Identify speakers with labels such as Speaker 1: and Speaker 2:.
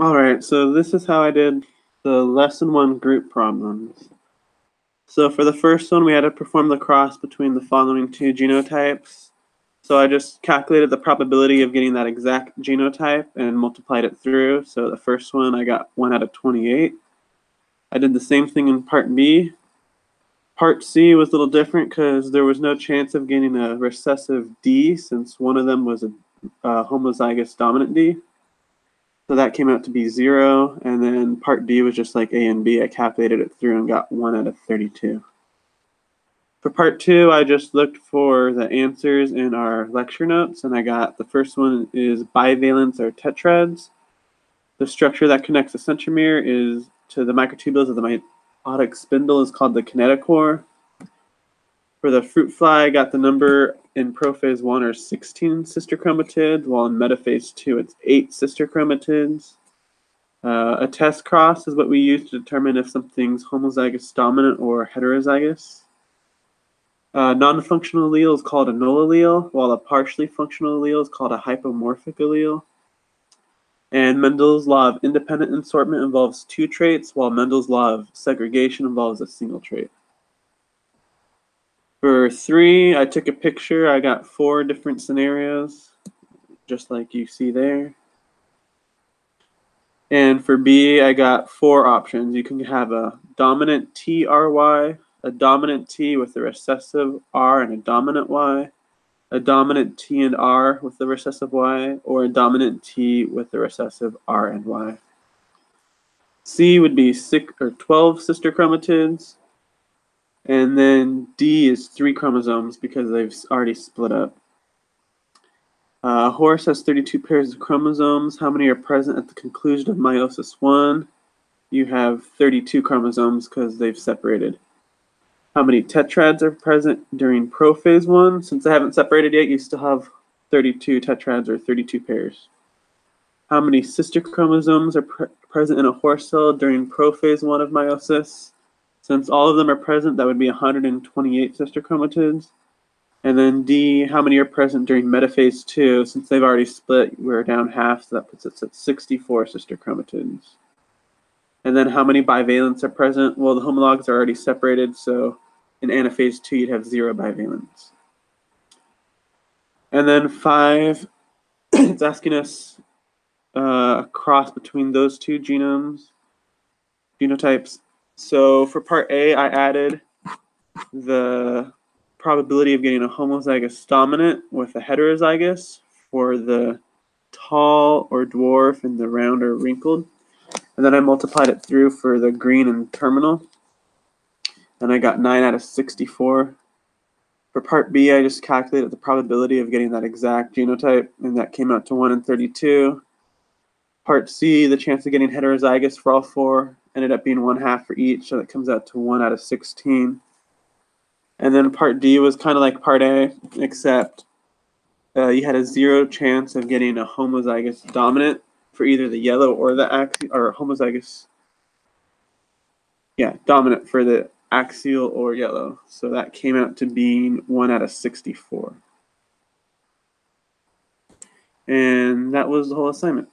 Speaker 1: All right, so this is how I did the lesson 1 group problems. So for the first one, we had to perform the cross between the following two genotypes. So I just calculated the probability of getting that exact genotype and multiplied it through. So the first one, I got 1 out of 28. I did the same thing in part B. Part C was a little different because there was no chance of getting a recessive D since one of them was a homozygous dominant D. So that came out to be 0, and then part D was just like A and B. I calculated it through and got 1 out of 32. For part 2, I just looked for the answers in our lecture notes, and I got the first one is bivalents or tetrads. The structure that connects the centromere is to the microtubules of the meiotic spindle is called the kinetochore. For the fruit fly, I got the number in prophase 1 are 16 sister chromatids, while in metaphase 2 it's 8 sister chromatids. A test cross is what we use to determine if something's homozygous dominant or heterozygous. Non-functional allele is called a null allele, while a partially functional allele is called a hypomorphic allele. And Mendel's law of independent assortment involves 2 traits, while Mendel's law of segregation involves a single trait. For 3, I took a picture. I got 4 different scenarios, just like you see there. And for B, I got 4 options. You can have a dominant TRY, a dominant T with a recessive R and a dominant Y, a dominant T and R with the recessive Y, or a dominant T with the recessive R and Y. C would be 6 or 12 sister chromatids, and then D is 3 chromosomes because they've already split up. A horse has 32 pairs of chromosomes. How many are present at the conclusion of meiosis 1? You have 32 chromosomes because they've separated. How many tetrads are present during prophase 1? Since they haven't separated yet, you still have 32 tetrads or 32 pairs. How many sister chromosomes are present in a horse cell during prophase 1 of meiosis? Since all of them are present, that would be 128 sister chromatids. And then D, how many are present during metaphase 2? Since they've already split, we're down half, so that puts us at 64 sister chromatids. And then how many bivalents are present? Well, the homologs are already separated, so in anaphase 2, you'd have 0 bivalents. And then 5, it's asking us a cross between those two genotypes. So for part A, I added the probability of getting a homozygous dominant with a heterozygous for the tall or dwarf and the round or wrinkled. And then I multiplied it through for the green and terminal. And I got 9 out of 64. For part B, I just calculated the probability of getting that exact genotype, and that came out to 1 in 32. Part C, the chance of getting heterozygous for all 4 ended up being 1/2 for each, so that comes out to 1 out of 16. And then part D was kind of like part A, except you had a 0 chance of getting a homozygous dominant for either the yellow or the axial, or homozygous, dominant for the axial or yellow. So that came out to being 1 out of 64. And that was the whole assignment.